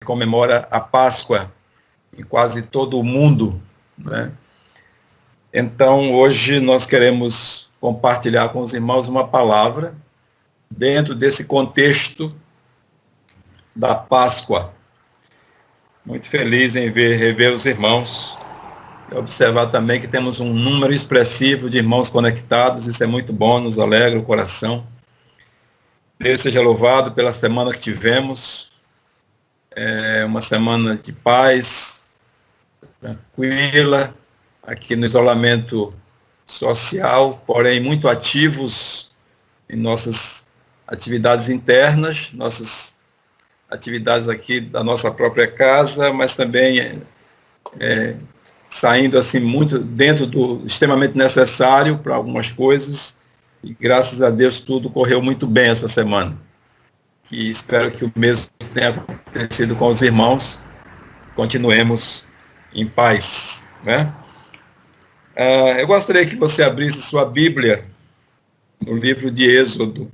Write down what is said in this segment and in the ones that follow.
comemora a Páscoa em quase todo o mundo, né? Então, hoje nós queremos compartilhar com os irmãos uma palavra dentro desse contexto da Páscoa. Muito feliz em rever os irmãos e observar também que temos um número expressivo de irmãos conectados. Isso é muito bom, nos alegra o coração. Deus seja louvado pela semana que tivemos. É uma semana de paz, tranquila, aqui no isolamento social, porém muito ativos em nossas atividades internas, nossas atividades aqui da nossa própria casa, mas também saindo assim muito dentro do extremamente necessário para algumas coisas, e graças a Deus tudo correu muito bem essa semana. E espero que o mesmo tenha acontecido com os irmãos. Continuemos em paz, né? Eu gostaria que você abrisse sua Bíblia no livro de Êxodo,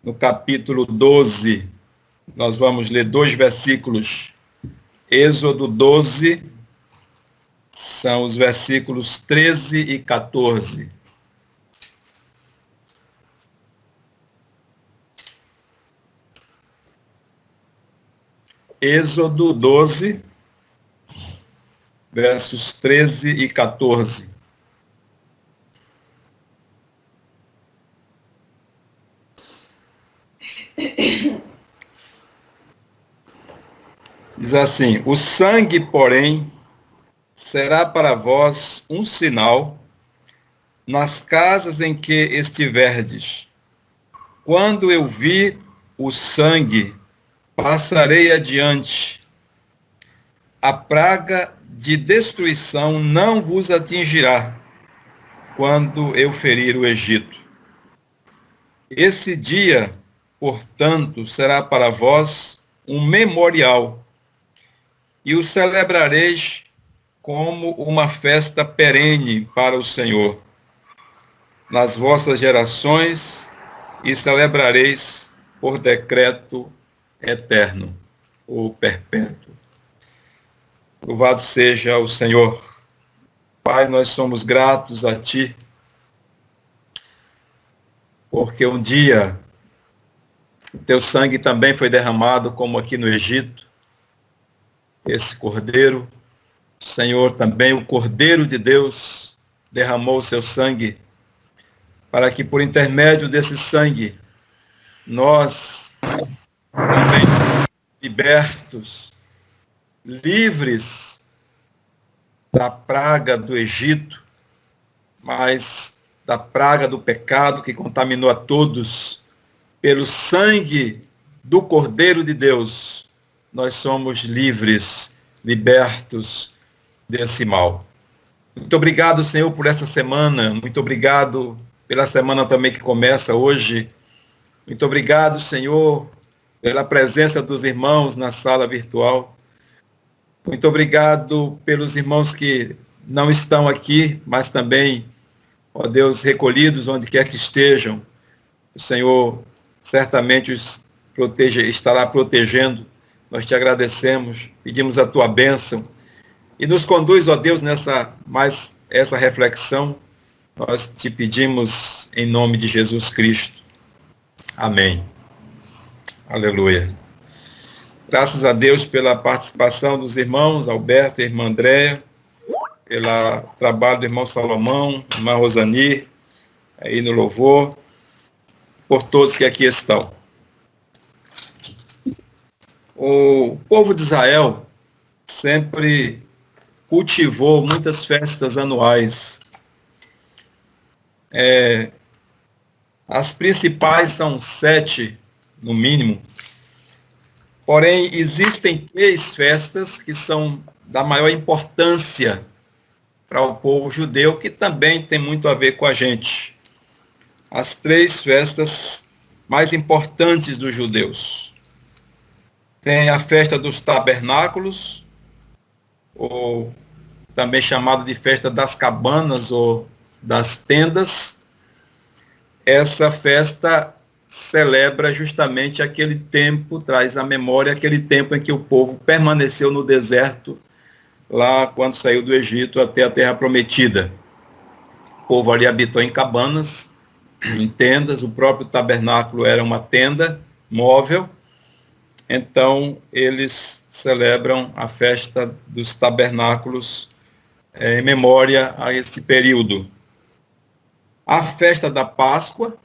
no capítulo 12. Nós vamos ler 2 versículos. Êxodo 12, são os versículos 13 e 14. Êxodo 12, versos 13 e 14. Diz assim: o sangue, porém, será para vós um sinal nas casas em que estiverdes. Quando eu vi o sangue, passarei adiante. A praga de destruição não vos atingirá quando eu ferir o Egito. Esse dia, portanto, será para vós um memorial, e o celebrareis como uma festa perene para o Senhor nas vossas gerações, e celebrareis por decreto eterno ou perpétuo. Louvado seja o Senhor. Pai, nós somos gratos a Ti, porque um dia o Teu sangue também foi derramado, como aqui no Egito. Esse Cordeiro, Senhor, também o Cordeiro de Deus, derramou o Seu sangue, para que por intermédio desse sangue, nós também libertos, livres da praga do Egito, mas da praga do pecado que contaminou a todos, pelo sangue do Cordeiro de Deus, nós somos livres, libertos desse mal. Muito obrigado, Senhor, por essa semana. Muito obrigado pela semana também que começa hoje. Muito obrigado, Senhor, pela presença dos irmãos na sala virtual. Muito obrigado pelos irmãos que não estão aqui, mas também, ó Deus, recolhidos onde quer que estejam. O Senhor certamente os estará protegendo. Nós te agradecemos, pedimos a tua bênção e nos conduz, ó Deus, essa reflexão. Nós te pedimos em nome de Jesus Cristo. Amém. Aleluia. Graças a Deus pela participação dos irmãos Alberto e irmã Andréia, pelo trabalho do irmão Salomão, irmã Rosani, aí no louvor, por todos que aqui estão. O povo de Israel sempre cultivou muitas festas anuais. As principais são 7, no mínimo. Porém, existem 3 festas que são da maior importância para o povo judeu, que também tem muito a ver com a gente. As 3 festas mais importantes dos judeus. Tem a festa dos tabernáculos, ou também chamada de festa das cabanas ou das tendas. Essa festa celebra justamente aquele tempo, traz à memória aquele tempo em que o povo permaneceu no deserto, lá quando saiu do Egito até a Terra Prometida. O povo ali habitou em cabanas, em tendas, o próprio tabernáculo era uma tenda móvel. Então, eles celebram a festa dos tabernáculos em memória a esse período. A festa da Páscoa,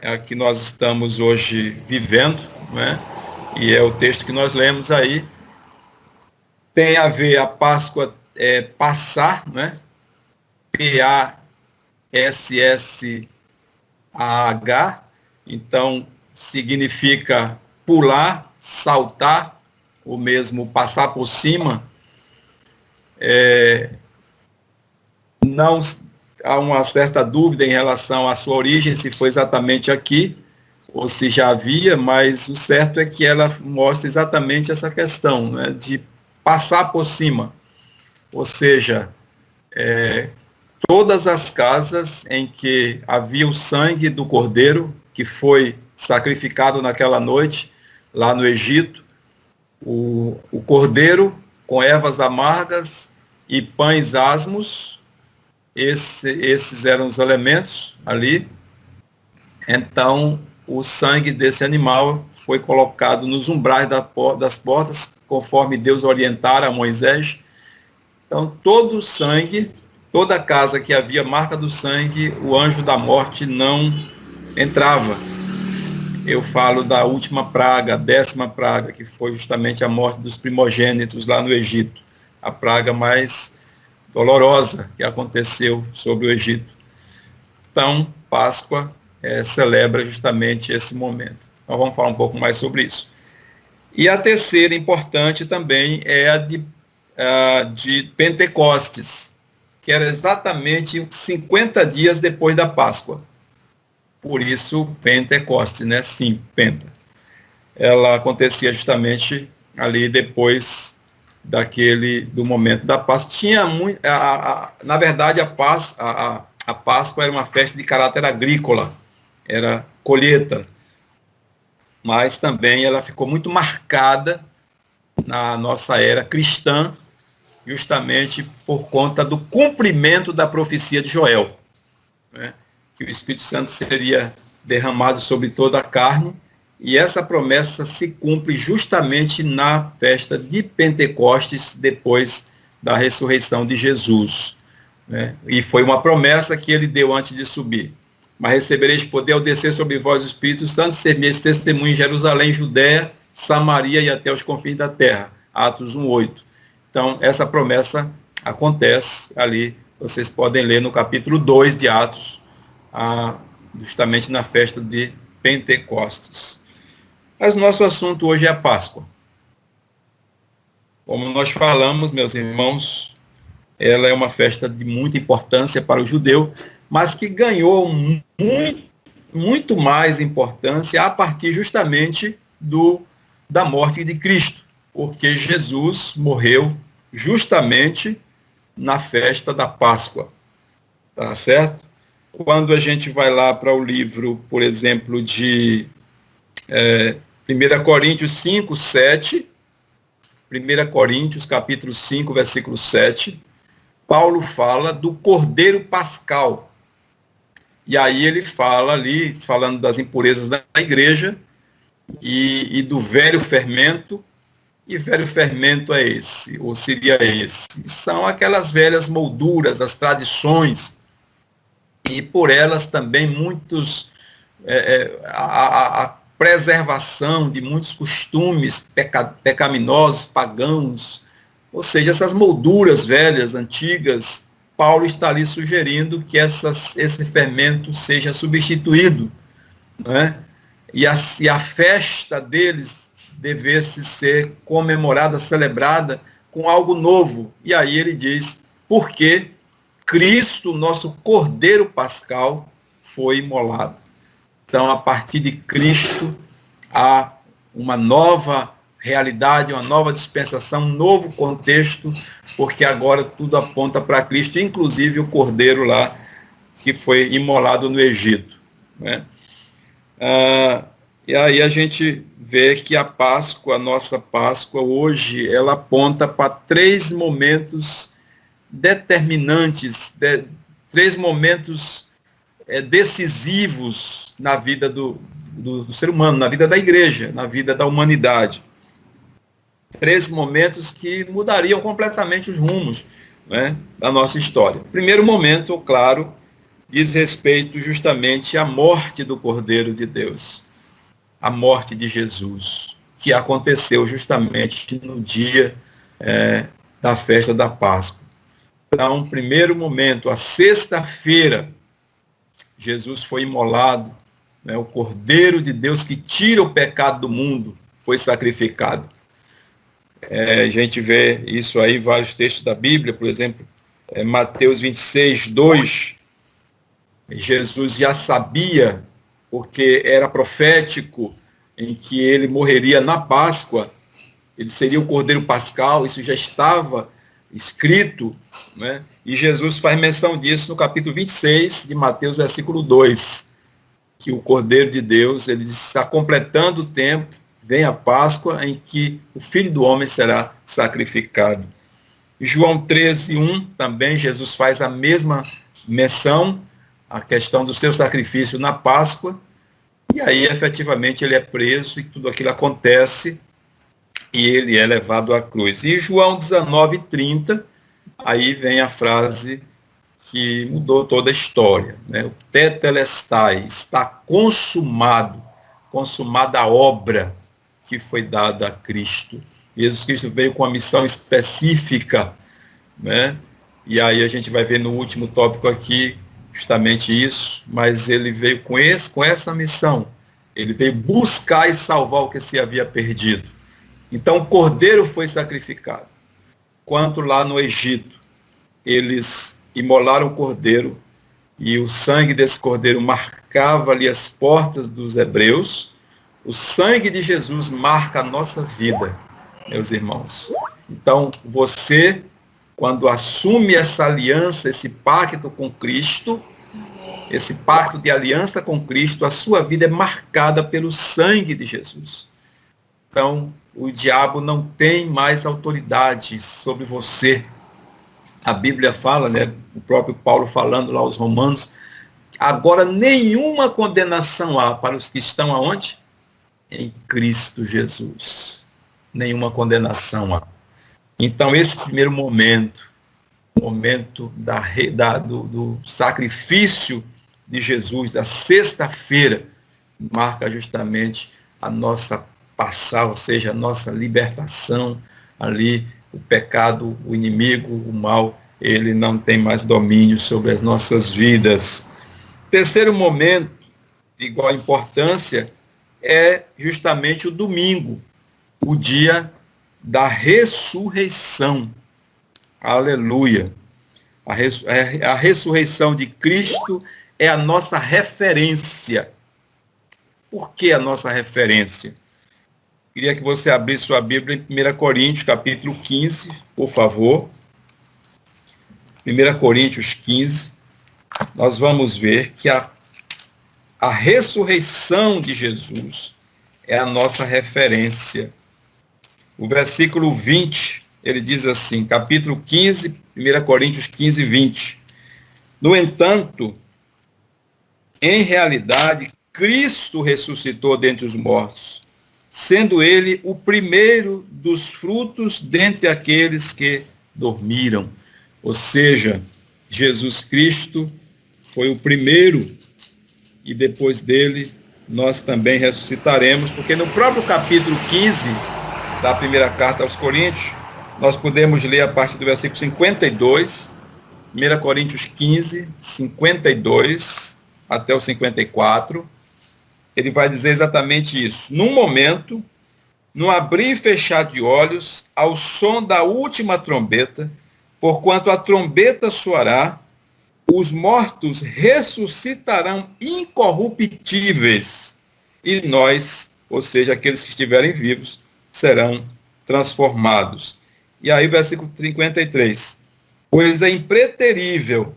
é a que nós estamos hoje vivendo, né? E é o texto que nós lemos aí, tem a ver a Páscoa passar, né? P-A-S-S-A-H, então significa pular, saltar, ou mesmo passar por cima. Não há uma certa dúvida em relação à sua origem, se foi exatamente aqui, ou se já havia, mas o certo é que ela mostra exatamente essa questão, né, de passar por cima. Ou seja, todas as casas em que havia o sangue do cordeiro, que foi sacrificado naquela noite, lá no Egito, o cordeiro com ervas amargas e pães asmos, esses eram os elementos ali. Então, o sangue desse animal foi colocado nos umbrais das portas, conforme Deus orientara a Moisés. Então, todo o sangue, toda casa que havia marca do sangue, o anjo da morte não entrava. Eu falo da última praga, a 10ª praga, que foi justamente a morte dos primogênitos lá no Egito. A praga mais dolorosa que aconteceu sobre o Egito. Então, Páscoa celebra justamente esse momento. Então, vamos falar um pouco mais sobre isso. E a terceira importante também é a de Pentecostes, que era exatamente 50 dias depois da Páscoa. Por isso, Pentecoste, né? Sim, Penta. Ela acontecia justamente ali depois do momento da Páscoa. Tinha muito, na verdade, a Páscoa era uma festa de caráter agrícola, era colheita, mas também ela ficou muito marcada na nossa era cristã, justamente por conta do cumprimento da profecia de Joel, né? Que o Espírito Santo seria derramado sobre toda a carne, e essa promessa se cumpre justamente na festa de Pentecostes, depois da ressurreição de Jesus, né? E foi uma promessa que ele deu antes de subir. Mas recebereis poder ao descer sobre vós o Espírito Santo, ser-me-eis testemunho em Jerusalém, Judéia, Samaria e até os confins da terra. Atos 1:8. Então, essa promessa acontece ali, vocês podem ler no capítulo 2 de Atos, justamente na festa de Pentecostes. Mas nosso assunto hoje é a Páscoa. Como nós falamos, meus irmãos, ela é uma festa de muita importância para o judeu, mas que ganhou muito mais importância a partir justamente da morte de Cristo, porque Jesus morreu justamente na festa da Páscoa, tá certo? Quando a gente vai lá para o livro, por exemplo, de 1 Coríntios 5, 7, 1 Coríntios, capítulo 5, versículo 7, Paulo fala do Cordeiro Pascal. E aí ele fala ali, falando das impurezas da igreja e do velho fermento. E velho fermento é esse, ou seria esse? São aquelas velhas molduras, as tradições, e por elas também a preservação de muitos costumes pecaminosos, pagãos, ou seja, essas molduras velhas, antigas. Paulo está ali sugerindo que esse fermento seja substituído, né? E a festa deles devesse ser comemorada, celebrada com algo novo. E aí ele diz, porque Cristo, nosso Cordeiro Pascal, foi imolado. Então, a partir de Cristo, há uma nova realidade, uma nova dispensação, um novo contexto, porque agora tudo aponta para Cristo, inclusive o Cordeiro lá, que foi imolado no Egito, né? E aí a gente vê que a Páscoa, a nossa Páscoa hoje, ela aponta para 3 momentos determinantes, 3 momentos decisivos na vida do ser humano, na vida da igreja, na vida da humanidade. 3 momentos que mudariam completamente os rumos, né, da nossa história. O primeiro momento, claro, diz respeito justamente à morte do Cordeiro de Deus, a morte de Jesus, que aconteceu justamente no dia da festa da Páscoa. Então, primeiro momento, a sexta-feira, Jesus foi imolado, né, o Cordeiro de Deus que tira o pecado do mundo foi sacrificado. A gente vê isso aí em vários textos da Bíblia, por exemplo, Mateus 26, 2, Jesus já sabia, porque era profético, em que ele morreria na Páscoa, ele seria o Cordeiro Pascal, isso já estava escrito, né? E Jesus faz menção disso no capítulo 26 de Mateus, versículo 2, que o Cordeiro de Deus, ele está completando o tempo, vem a Páscoa, em que o Filho do Homem será sacrificado. João 13, 1, também Jesus faz a mesma menção, a questão do seu sacrifício na Páscoa, e aí efetivamente ele é preso e tudo aquilo acontece e ele é levado à cruz. E João 19, 30, aí vem a frase que mudou toda a história, né? O tetelestai, está consumado, consumada a obra que foi dada a Cristo. Jesus Cristo veio com uma missão específica, né? E aí a gente vai ver no último tópico aqui justamente isso, mas ele veio com essa missão. Ele veio buscar e salvar o que se havia perdido. Então o cordeiro foi sacrificado. Quanto lá no Egito, eles imolaram o cordeiro e o sangue desse cordeiro marcava ali as portas dos hebreus. O sangue de Jesus marca a nossa vida, meus irmãos. Então, você, quando assume essa aliança, esse pacto com Cristo, esse pacto de aliança com Cristo, a sua vida é marcada pelo sangue de Jesus. Então, o diabo não tem mais autoridade sobre você. A Bíblia fala, né, o próprio Paulo falando lá aos Romanos, agora nenhuma condenação há para os que estão aonde? Em Cristo Jesus. Nenhuma condenação há. Então, esse primeiro momento, o momento do sacrifício de Jesus, da sexta-feira, marca justamente a nossa passar, ou seja, a nossa libertação ali, o pecado, o inimigo, o mal, ele não tem mais domínio sobre as nossas vidas. Terceiro momento, de igual importância, é justamente o domingo, o dia da ressurreição. Aleluia. A ressurreição de Cristo é a nossa referência. Por que a nossa referência? Queria que você abrisse sua Bíblia em 1 Coríntios, capítulo 15, por favor. 1 Coríntios 15. Nós vamos ver que a ressurreição de Jesus é a nossa referência. O versículo 20, ele diz assim, capítulo 15, 1 Coríntios 15, 20. No entanto, em realidade, Cristo ressuscitou dentre os mortos, sendo ele o primeiro dos frutos dentre aqueles que dormiram. Ou seja, Jesus Cristo foi o primeiro e depois dele nós também ressuscitaremos, porque no próprio capítulo 15 da primeira carta aos Coríntios, nós podemos ler a partir do versículo 52, 1 Coríntios 15, 52 até o 54, ele vai dizer exatamente isso. Num momento, no abrir e fechar de olhos, ao som da última trombeta, porquanto a trombeta soará, os mortos ressuscitarão incorruptíveis, e nós, ou seja, aqueles que estiverem vivos, serão transformados. E aí, versículo 53. Pois é impreterível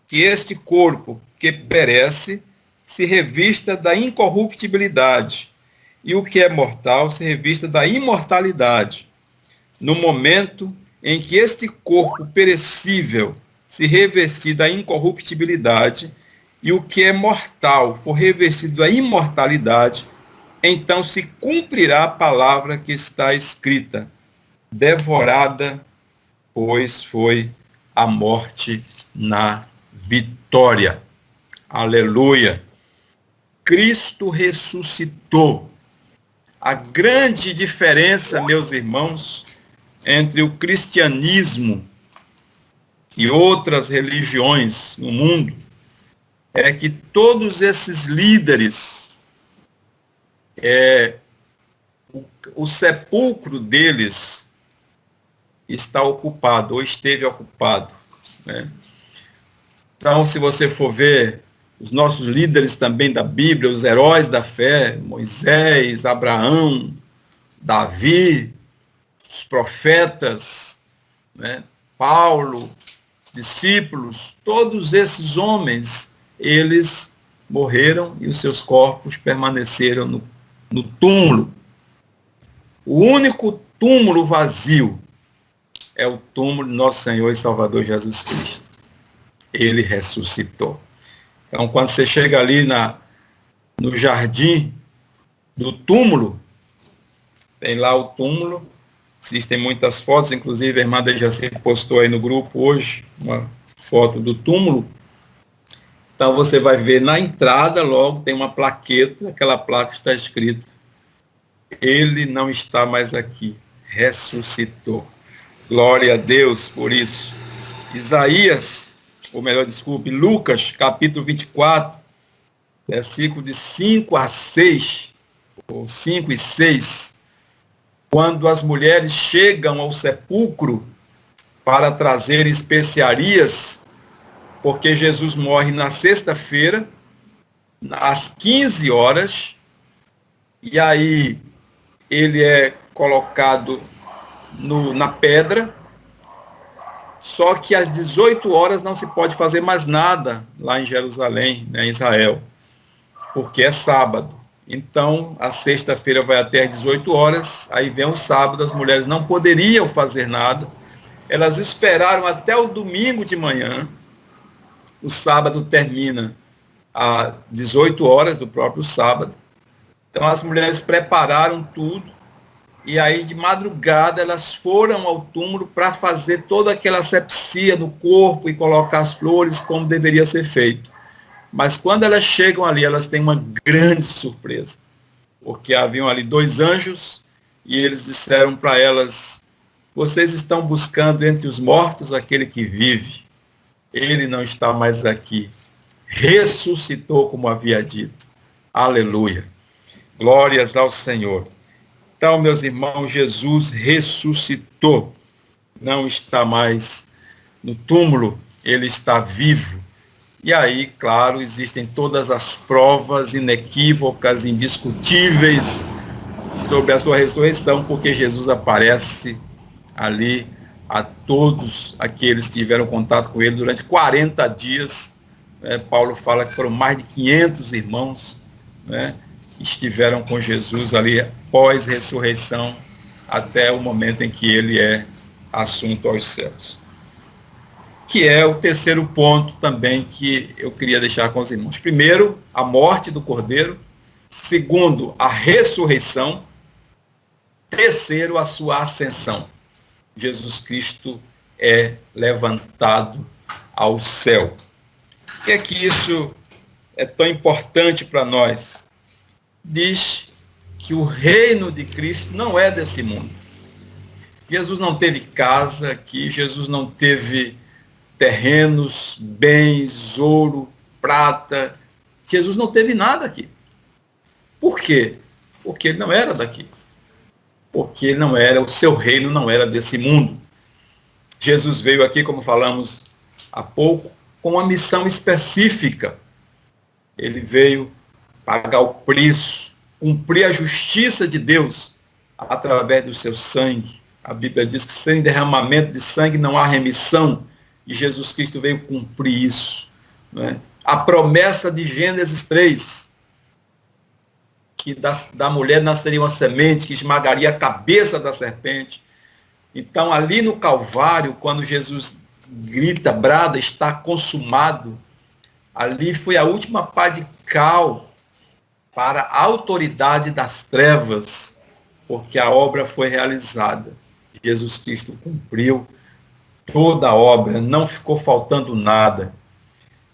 que este corpo que perece se revista da incorruptibilidade, e o que é mortal se revista da imortalidade. No momento em que este corpo perecível se revestir da incorruptibilidade, e o que é mortal for revestido da imortalidade, então se cumprirá a palavra que está escrita: devorada, pois foi a morte na vitória. Aleluia! Cristo ressuscitou. A grande diferença, meus irmãos, entre o cristianismo e outras religiões no mundo é que todos esses líderes, o sepulcro deles está ocupado, ou esteve ocupado, né? Então, se você for ver os nossos líderes também da Bíblia, os heróis da fé, Moisés, Abraão, Davi, os profetas, né, Paulo, os discípulos, todos esses homens, eles morreram e os seus corpos permaneceram no túmulo. O único túmulo vazio é o túmulo de nosso Senhor e Salvador Jesus Cristo. Ele ressuscitou. Então, quando você chega ali no jardim do túmulo, tem lá o túmulo, existem muitas fotos, inclusive a irmã Dejaci postou aí no grupo hoje uma foto do túmulo. Então, você vai ver na entrada, logo, tem uma plaqueta, aquela placa está escrito: ele não está mais aqui, ressuscitou. Glória a Deus por isso. Lucas, capítulo 24, versículo de 5 a 6, ou 5 e 6, quando as mulheres chegam ao sepulcro para trazer especiarias, porque Jesus morre na sexta-feira, às 15 horas, e aí ele é colocado na pedra, só que às 18 horas não se pode fazer mais nada lá em Jerusalém, né, em Israel, porque é sábado. Então, a sexta-feira vai até às 18 horas, aí vem o sábado, as mulheres não poderiam fazer nada, elas esperaram até o domingo de manhã, o sábado termina às 18 horas do próprio sábado, então as mulheres prepararam tudo, e aí de madrugada elas foram ao túmulo para fazer toda aquela asepsia no corpo e colocar as flores como deveria ser feito. Mas quando elas chegam ali, elas têm uma grande surpresa, porque haviam ali 2 anjos e eles disseram para elas: vocês estão buscando entre os mortos aquele que vive. Ele não está mais aqui. Ressuscitou, como havia dito. Aleluia. Glórias ao Senhor. Então, meus irmãos, Jesus ressuscitou. Não está mais no túmulo, ele está vivo. E aí, claro, existem todas as provas inequívocas, indiscutíveis sobre a sua ressurreição, porque Jesus aparece ali a todos aqueles que tiveram contato com ele durante 40 dias. Paulo fala que foram mais de 500 irmãos, né, que estiveram com Jesus ali pós-ressurreição até o momento em que ele é assunto aos céus. Que é o terceiro ponto também que eu queria deixar com os irmãos. Primeiro, a morte do Cordeiro. Segundo, a ressurreição. Terceiro, a sua ascensão. Jesus Cristo é levantado ao céu. Por que é que isso é tão importante para nós? Diz que o reino de Cristo não é desse mundo. Jesus não teve casa aqui, Jesus não teve terrenos, bens, ouro, prata. Jesus não teve nada aqui. Por quê? Porque ele não era daqui. Porque ele não era, o seu reino não era desse mundo. Jesus veio aqui, como falamos há pouco, com uma missão específica. Ele veio pagar o preço, cumprir a justiça de Deus através do seu sangue. A Bíblia diz que sem derramamento de sangue não há remissão. E Jesus Cristo veio cumprir isso, né? a promessa de Gênesis 3, que da mulher nasceria uma semente que esmagaria a cabeça da serpente. Então, ali no Calvário, quando Jesus grita, brada, está consumado, ali foi a última pá de cal para a autoridade das trevas, porque a obra foi realizada. Jesus Cristo cumpriu toda a obra, não ficou faltando nada.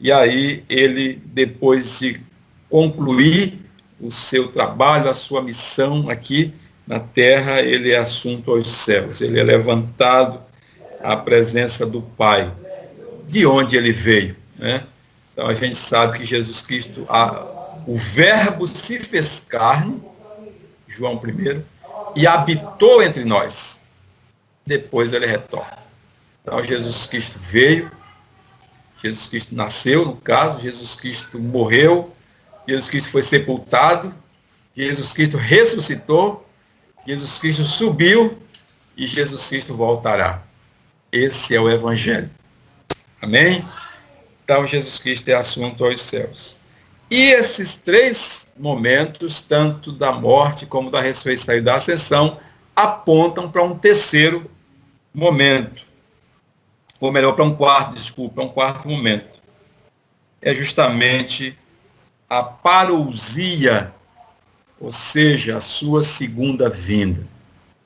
E aí ele, depois de concluir o seu trabalho, a sua missão aqui na terra, ele é assunto aos céus, ele é levantado à presença do Pai, de onde ele veio, né? Então a gente sabe que Jesus Cristo, o Verbo se fez carne, João 1, e habitou entre nós. Depois ele retorna. Então Jesus Cristo veio, Jesus Cristo nasceu, no caso, Jesus Cristo morreu, Jesus Cristo foi sepultado, Jesus Cristo ressuscitou, Jesus Cristo subiu e Jesus Cristo voltará. Esse é o Evangelho. Amém? Então Jesus Cristo é assunto aos céus. E esses três momentos, tanto da morte como da ressurreição e da ascensão, apontam para um terceiro momento. Ou melhor, para um quarto momento. É justamente a parousia, ou seja, a sua segunda vinda.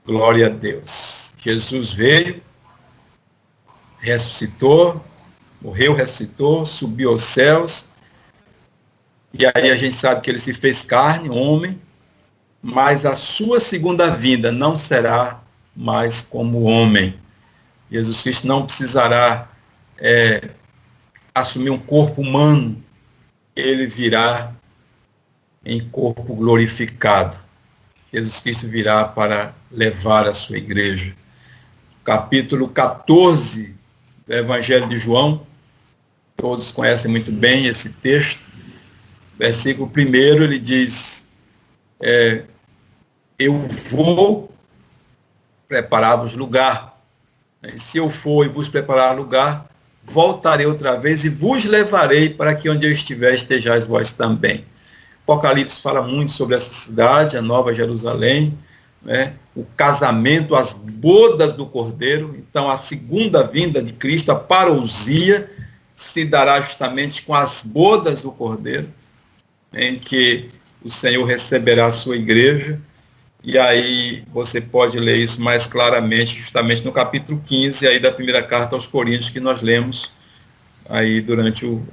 Glória a Deus. Jesus veio, ressuscitou, morreu, ressuscitou, subiu aos céus, e aí a gente sabe que ele se fez carne, homem, mas a sua segunda vinda não será mais como homem. Jesus Cristo não precisará assumir um corpo humano, ele virá em corpo glorificado. Jesus Cristo virá para levar a sua igreja. Capítulo 14 do Evangelho de João, todos conhecem muito bem esse texto. Versículo 1, ele diz, eu vou preparar-vos lugar. E se eu for e vos preparar lugar, voltarei outra vez e vos levarei para que onde eu estiver, estejais vós também. O Apocalipse fala muito sobre essa cidade, a Nova Jerusalém, né? O casamento, as bodas do Cordeiro. Então, a segunda vinda de Cristo, a parousia, se dará justamente com as bodas do Cordeiro, em que o Senhor receberá a sua igreja. E aí você pode ler isso mais claramente, justamente no capítulo 15 aí da primeira carta aos Coríntios, que nós lemos aí durante o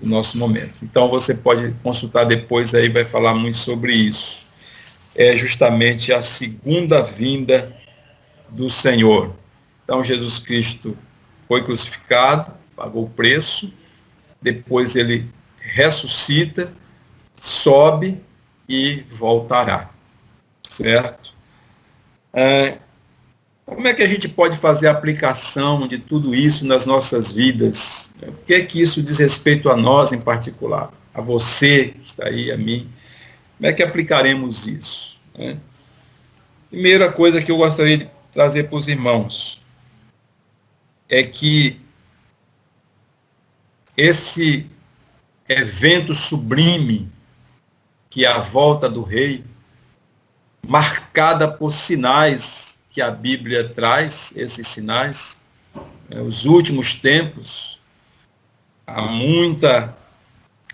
nosso momento. Então você pode consultar depois, aí vai falar muito sobre isso. É justamente a segunda vinda do Senhor. Então Jesus Cristo foi crucificado, pagou o preço, depois ele ressuscita, sobe e voltará. Certo? Como é que a gente pode fazer a aplicação de tudo isso nas nossas vidas? O que é que isso diz respeito a nós em particular? A você que está aí, a mim. Como é que aplicaremos isso? Primeira coisa que eu gostaria de trazer para os irmãos é que esse evento sublime, que é a volta do Rei, marcada por sinais que a Bíblia traz, esses sinais, os últimos tempos, há muita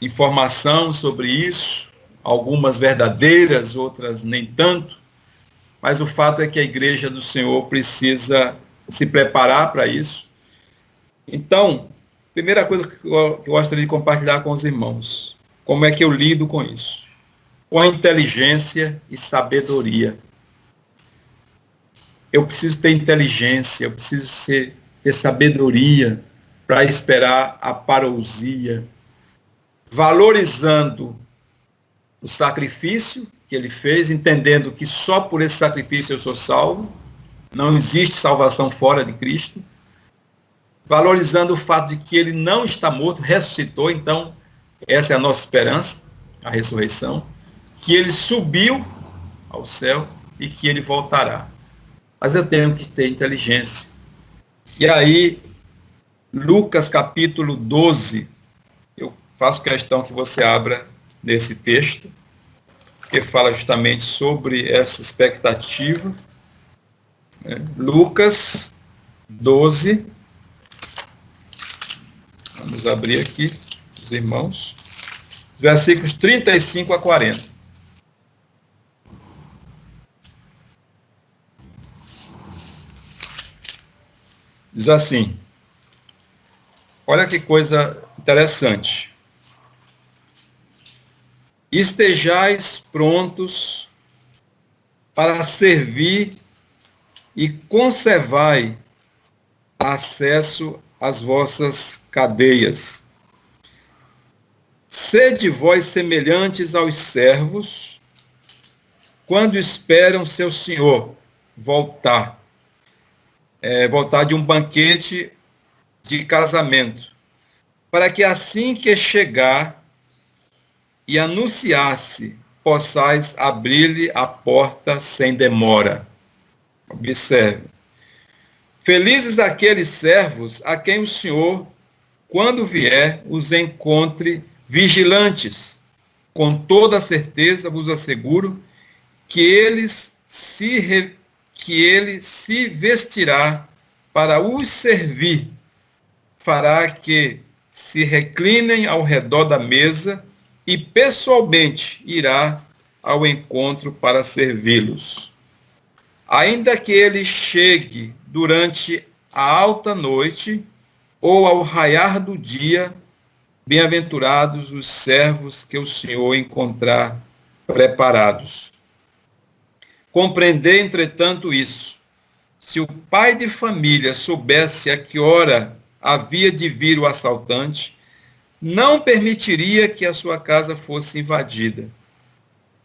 informação sobre isso, algumas verdadeiras, outras nem tanto, mas o fato é que a igreja do Senhor precisa se preparar para isso. Então, primeira coisa que eu gostaria de compartilhar com os irmãos, como é que eu lido com isso? Com inteligência e sabedoria. Eu preciso ter inteligência, eu preciso ter sabedoria para esperar a parousia, valorizando o sacrifício que ele fez, entendendo que só por esse sacrifício eu sou salvo, não existe salvação fora de Cristo, valorizando o fato de que ele não está morto, ressuscitou, então essa é a nossa esperança, a ressurreição, que ele subiu ao céu e que ele voltará. Mas eu tenho que ter inteligência. E aí, Lucas capítulo 12, eu faço questão que você abra nesse texto, que fala justamente sobre essa expectativa. Lucas 12. Vamos abrir aqui, os irmãos. Versículos 35 a 40. Diz assim, olha que coisa interessante. Estejais prontos para servir e conservai acesso às vossas cadeias. Sede vós semelhantes aos servos, quando esperam seu senhor voltar de um banquete de casamento, para que assim que chegar e anunciar-se, possais abrir-lhe a porta sem demora. Observe. Felizes aqueles servos a quem o Senhor, quando vier, os encontre vigilantes. Com toda certeza vos asseguro que ele se vestirá para os servir, fará que se reclinem ao redor da mesa e pessoalmente irá ao encontro para servi-los. Ainda que ele chegue durante a alta noite ou ao raiar do dia, bem-aventurados os servos que o Senhor encontrar preparados. Compreendei, entretanto, isso. Se o pai de família soubesse a que hora havia de vir o assaltante, não permitiria que a sua casa fosse invadida.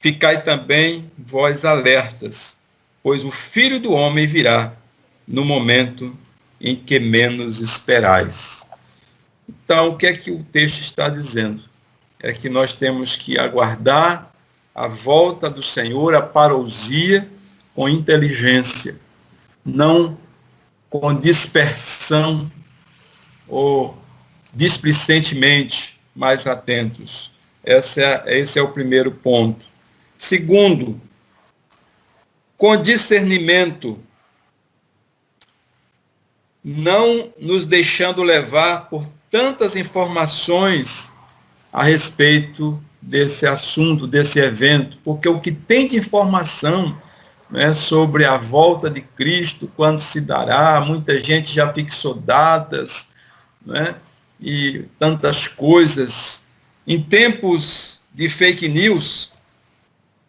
Ficai também vós alertas, pois o Filho do Homem virá no momento em que menos esperais. Então, o que é que o texto está dizendo? É que nós temos que aguardar a volta do Senhor, a parousia, com inteligência, não com dispersão ou displicentemente, mais atentos. Esse é o primeiro ponto. Segundo, com discernimento, não nos deixando levar por tantas informações a respeito desse assunto, desse evento, porque o que tem de informação, né, sobre a volta de Cristo, quando se dará, muita gente já fixou datas, né, e tantas coisas. Em tempos de fake news,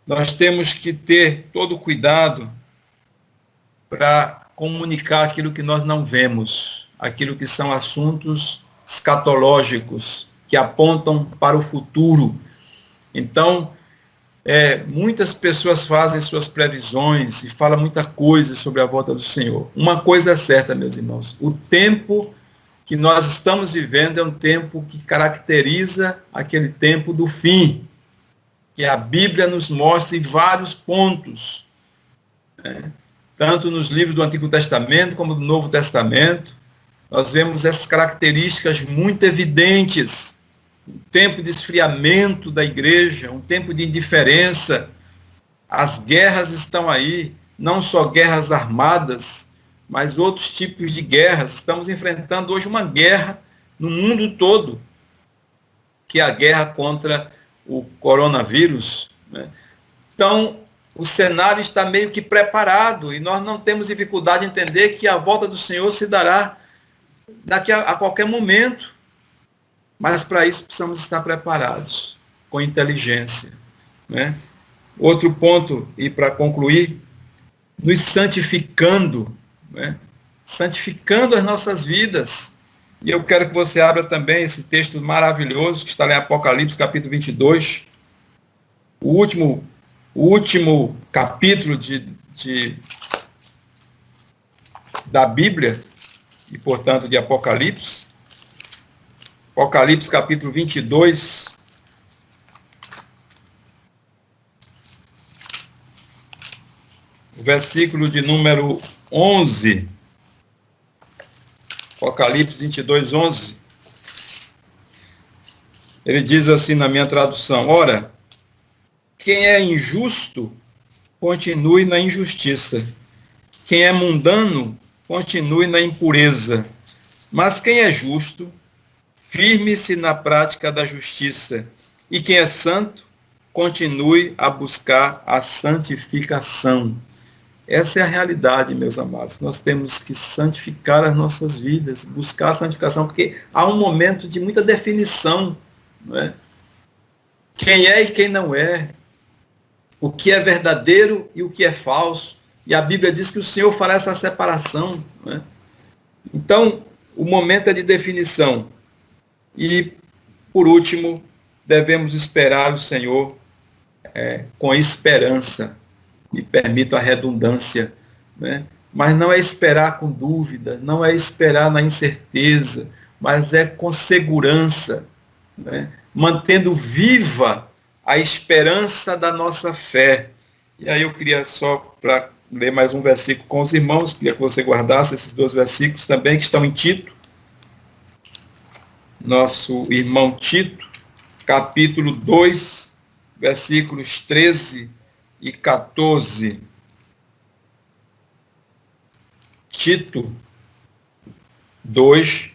nós temos que ter todo o cuidado para comunicar aquilo que nós não vemos, aquilo que são assuntos escatológicos, que apontam para o futuro. Então, muitas pessoas fazem suas previsões e falam muita coisa sobre a volta do Senhor. Uma coisa é certa, meus irmãos, o tempo que nós estamos vivendo é um tempo que caracteriza aquele tempo do fim, que a Bíblia nos mostra em vários pontos, né? Tanto nos livros do Antigo Testamento como do Novo Testamento, nós vemos essas características muito evidentes. Um tempo de esfriamento da igreja, um tempo de indiferença. As guerras estão aí, não só guerras armadas, mas outros tipos de guerras. Estamos enfrentando hoje uma guerra no mundo todo, que é a guerra contra o coronavírus, né? Então, o cenário está meio que preparado e nós não temos dificuldade em entender que a volta do Senhor se dará daqui a qualquer momento. Mas para isso precisamos estar preparados, com inteligência, né? Outro ponto, e para concluir, nos santificando, né? Santificando as nossas vidas. E eu quero que você abra também esse texto maravilhoso que está lá em Apocalipse, capítulo 22, o último capítulo da Bíblia, e portanto de Apocalipse. Apocalipse capítulo 22, versículo de número 11. Apocalipse 22, 11. Ele diz assim na minha tradução: ora, quem é injusto, continue na injustiça. Quem é mundano, continue na impureza. Mas quem é justo, firme-se na prática da justiça. E quem é santo, continue a buscar a santificação. Essa é a realidade, meus amados. Nós temos que santificar as nossas vidas, buscar a santificação, porque há um momento de muita definição, não é? Quem é e quem não é, o que é verdadeiro e o que é falso. E a Bíblia diz que o Senhor fará essa separação, não é? Então, o momento é de definição. E, por último, devemos esperar o Senhor com esperança. Me permito a redundância, né? Mas não é esperar com dúvida, não é esperar na incerteza, mas é com segurança, né? Mantendo viva a esperança da nossa fé. E aí eu queria só, para ler mais um versículo com os irmãos, queria que você guardasse esses 2 versículos também, que estão em Tito, nosso irmão Tito, capítulo 2, versículos 13 e 14. Tito 2,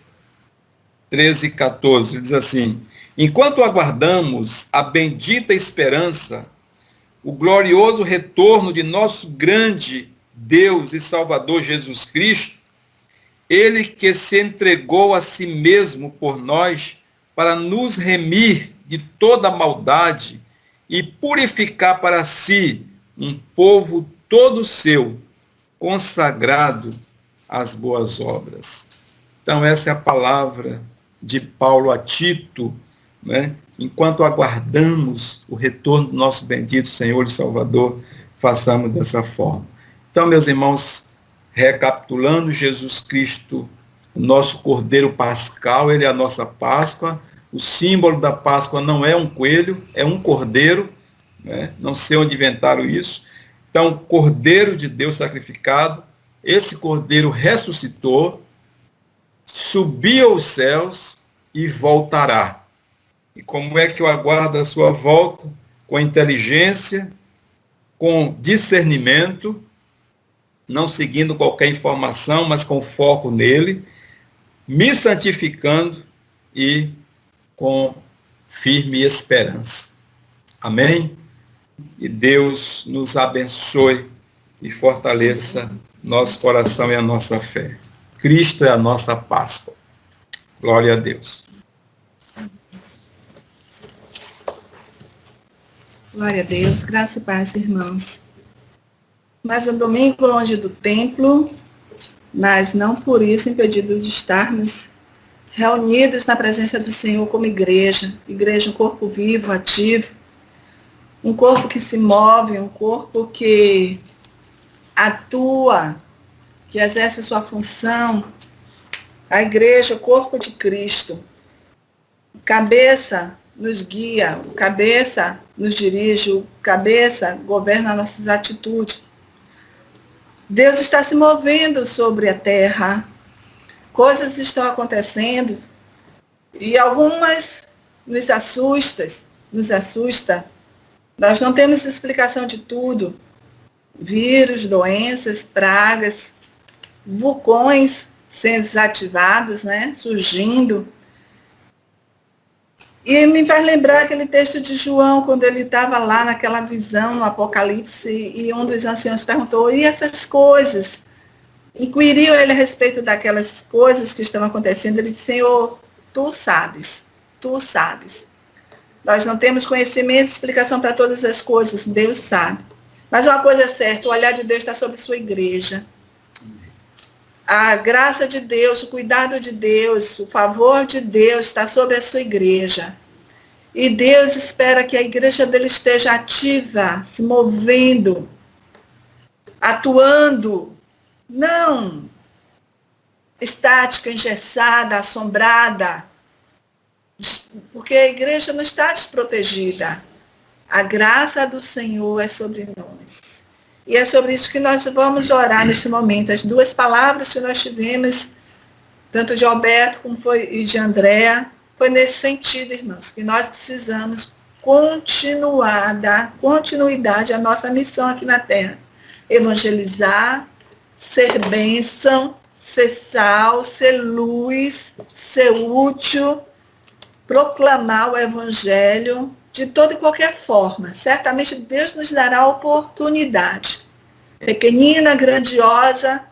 13 e 14, diz assim: enquanto aguardamos a bendita esperança, o glorioso retorno de nosso grande Deus e Salvador Jesus Cristo, ele que se entregou a si mesmo por nós para nos remir de toda maldade e purificar para si um povo todo seu, consagrado às boas obras. Então, essa é a palavra de Paulo a Tito, né? Enquanto aguardamos o retorno do nosso bendito Senhor e Salvador, façamos dessa forma. Então, meus irmãos, recapitulando, Jesus Cristo, o nosso Cordeiro Pascal, ele é a nossa Páscoa. O símbolo da Páscoa não é um coelho, é um cordeiro, né? Não sei onde inventaram isso. Então, Cordeiro de Deus sacrificado, esse cordeiro ressuscitou, subiu aos céus e voltará. E como é que eu aguardo a sua volta? Com inteligência, com discernimento, não seguindo qualquer informação, mas com foco nele, me santificando e com firme esperança. Amém? E Deus nos abençoe e fortaleça nosso coração e a nossa fé. Cristo é a nossa Páscoa. Glória a Deus. Glória a Deus, graça e paz, irmãos. Mais um domingo longe do templo, mas não por isso impedidos de estarmos reunidos na presença do Senhor como igreja. Igreja, um corpo vivo, ativo, um corpo que se move, um corpo que atua, que exerce sua função. A igreja, o corpo de Cristo. Cabeça nos guia, o cabeça nos dirige, o cabeça governa nossas atitudes. Deus está se movendo sobre a terra, coisas estão acontecendo e algumas nos assusta. Nós não temos explicação de tudo. Vírus, doenças, pragas, vulcões sendo desativados, né, surgindo. E me faz lembrar aquele texto de João, quando ele estava lá naquela visão, no Apocalipse, e um dos anciãos perguntou, e essas coisas? Inquiriu ele a respeito daquelas coisas que estão acontecendo. Ele disse, Senhor, tu sabes. Nós não temos conhecimento e explicação para todas as coisas, Deus sabe. Mas uma coisa é certa, o olhar de Deus está sobre sua igreja. A graça de Deus, o cuidado de Deus, o favor de Deus está sobre a sua igreja. E Deus espera que a igreja dele esteja ativa, se movendo, atuando, não estática, engessada, assombrada, porque a igreja não está desprotegida. A graça do Senhor é sobre nós. E é sobre isso que nós vamos orar nesse momento. As 2 palavras que nós tivemos, tanto de Alberto como foi e de Andréa, Foi nesse sentido, irmãos, que nós precisamos continuar, dar continuidade à nossa missão aqui na Terra. Evangelizar, ser bênção, ser sal, ser luz, ser útil, proclamar o Evangelho de toda e qualquer forma. Certamente Deus nos dará oportunidade. Pequenina, grandiosa,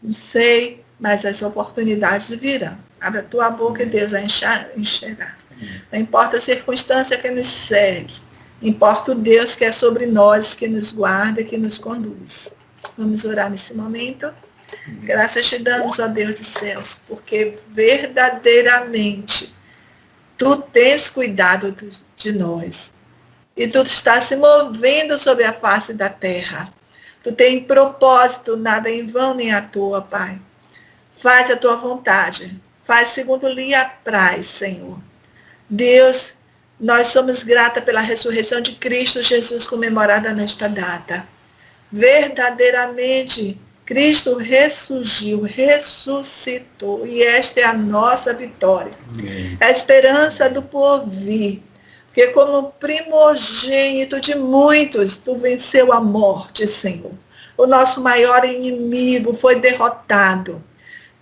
não sei, mas as oportunidades virão. Abre a tua boca e Deus vai enxergar. Não importa a circunstância que nos segue, importa o Deus que é sobre nós, que nos guarda, que nos conduz. Vamos orar nesse momento? Graças te damos, ó Deus dos céus, porque verdadeiramente tu tens cuidado de nós. E tu estás se movendo sobre a face da terra. Tu tens propósito, nada em vão nem à toa, Pai. Faz a tua vontade. Faz segundo lhe apraz, Senhor. Deus, nós somos grata pela ressurreição de Cristo Jesus comemorada nesta data. Verdadeiramente, Cristo ressurgiu, ressuscitou, e esta é a nossa vitória. Amém. A esperança do porvir. Porque como primogênito de muitos, tu venceu a morte, Senhor. O nosso maior inimigo foi derrotado.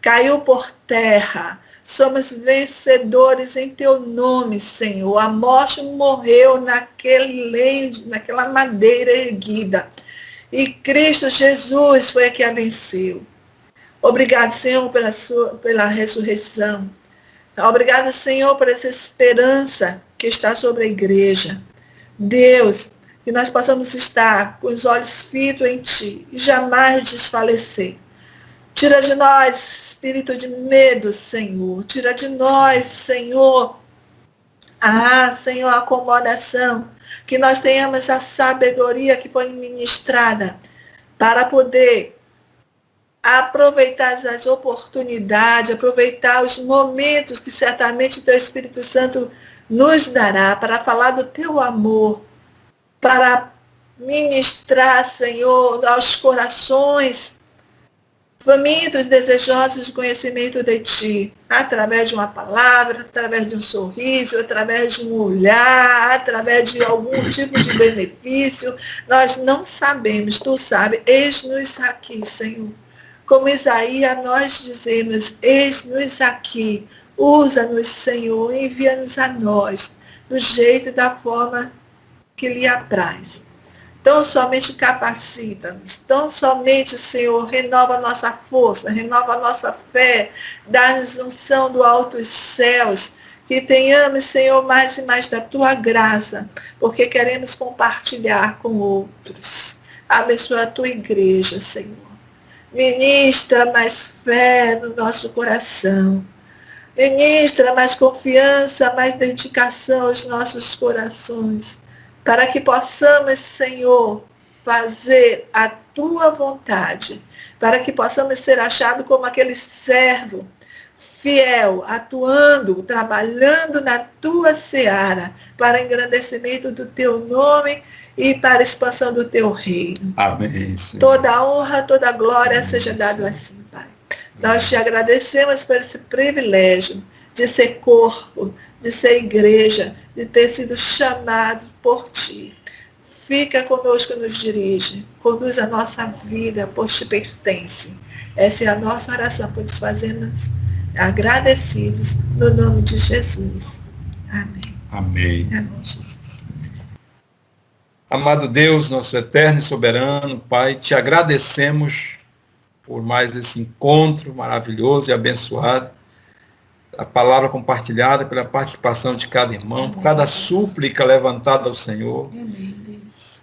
Caiu por terra. Somos vencedores em teu nome, Senhor. A morte morreu naquela madeira erguida. E Cristo Jesus foi a que a venceu. Obrigado, Senhor, pela ressurreição. Obrigado, Senhor, por essa esperança que está sobre a igreja. Deus, que nós possamos estar com os olhos fitos em Ti e jamais desfalecer. Tira de nós espírito de medo, Senhor. Tira de nós, Senhor, Senhor, a acomodação. Que nós tenhamos a sabedoria que foi ministrada para poder aproveitar as oportunidades, aproveitar os momentos que certamente o Teu Espírito Santo nos dará para falar do Teu amor, para ministrar, Senhor, aos corações famintos, desejosos de conhecimento de Ti, através de uma palavra, através de um sorriso, através de um olhar, através de algum tipo de benefício. Nós não sabemos, Tu sabes, eis-nos aqui, Senhor. Como Isaías, nós dizemos, eis-nos aqui, usa-nos, Senhor, envia-nos a nós, do jeito e da forma que lhe apraz. Tão somente capacita-nos, tão somente, Senhor, renova a nossa força, renova a nossa fé, dá-nos unção do alto dos céus, que tenhamos, Senhor, mais e mais da Tua graça, porque queremos compartilhar com outros. Abençoa a Tua igreja, Senhor. Ministra mais fé no nosso coração. Ministra mais confiança, mais dedicação aos nossos corações. Para que possamos, Senhor, fazer a Tua vontade. Para que possamos ser achados como aquele servo fiel, atuando, trabalhando na Tua seara, para engrandecimento do Teu nome e para a expansão do Teu reino. Amém. Senhor. Toda a honra, toda a glória seja dado assim, Pai. Nós te agradecemos por esse privilégio de ser corpo, de ser igreja, de ter sido chamado por Ti. Fica conosco, nos dirige, conduz a nossa vida, pois Te pertence. Essa é a nossa oração, que nos fazemos agradecidos no nome de Jesus. Amém. Amém. Amém, Jesus. Amado Deus, nosso eterno e soberano Pai, Te agradecemos por mais esse encontro maravilhoso e abençoado, a palavra compartilhada, pela participação de cada irmão, por cada súplica levantada ao Senhor,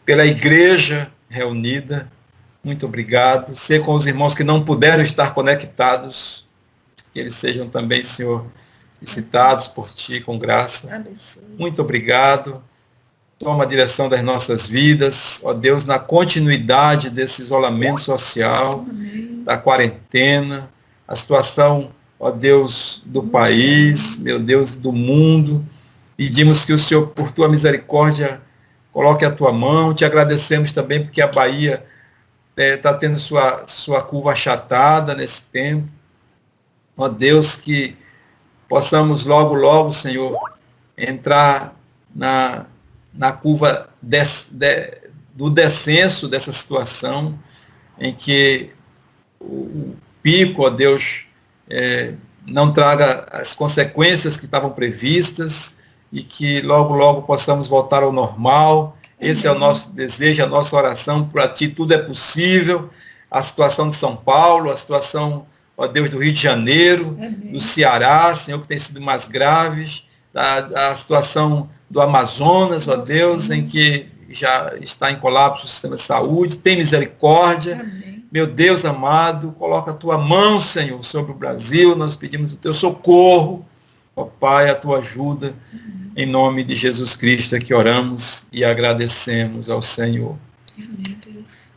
pela igreja reunida. Muito obrigado. Ser com os irmãos que não puderam estar conectados, que eles sejam também, Senhor, visitados por Ti com graça. Muito obrigado. Toma a direção das nossas vidas, ó Deus, na continuidade desse isolamento social, da quarentena, a situação, ó Deus, do país, meu Deus, do mundo. Pedimos que o Senhor, por Tua misericórdia, coloque a Tua mão. Te agradecemos também porque a Bahia está tendo sua curva achatada nesse tempo. Ó Deus, que possamos logo, logo, Senhor, entrar na curva do descenso dessa situação, em que o pico, ó Deus, não traga as consequências que estavam previstas, e que logo, logo possamos voltar ao normal. Esse é o nosso desejo, a nossa oração. Para Ti tudo é possível. A situação de São Paulo, a situação, ó Deus, do Rio de Janeiro, do Ceará, Senhor, que tem sido mais graves, a situação do Amazonas, ó Deus, em que já está em colapso o sistema de saúde. Tem misericórdia. Amém. Meu Deus amado, coloca a Tua mão, Senhor, sobre o Brasil. Nós pedimos o Teu socorro, ó Pai, a Tua ajuda. Em nome de Jesus Cristo é que oramos e agradecemos ao Senhor. Amém, Deus.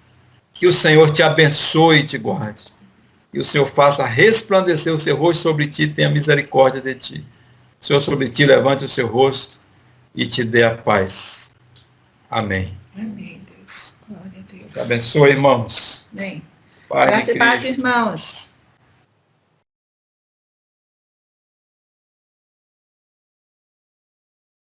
Que o Senhor te abençoe e te guarde. Que o Senhor faça resplandecer o seu rosto sobre ti e tenha misericórdia de ti. O Senhor sobre ti levante o seu rosto e te dê a paz. Amém. Amém, Deus. Glória a Deus. Te abençoe, irmãos. Amém. Pai Graça de e paz, Cristo. irmãos.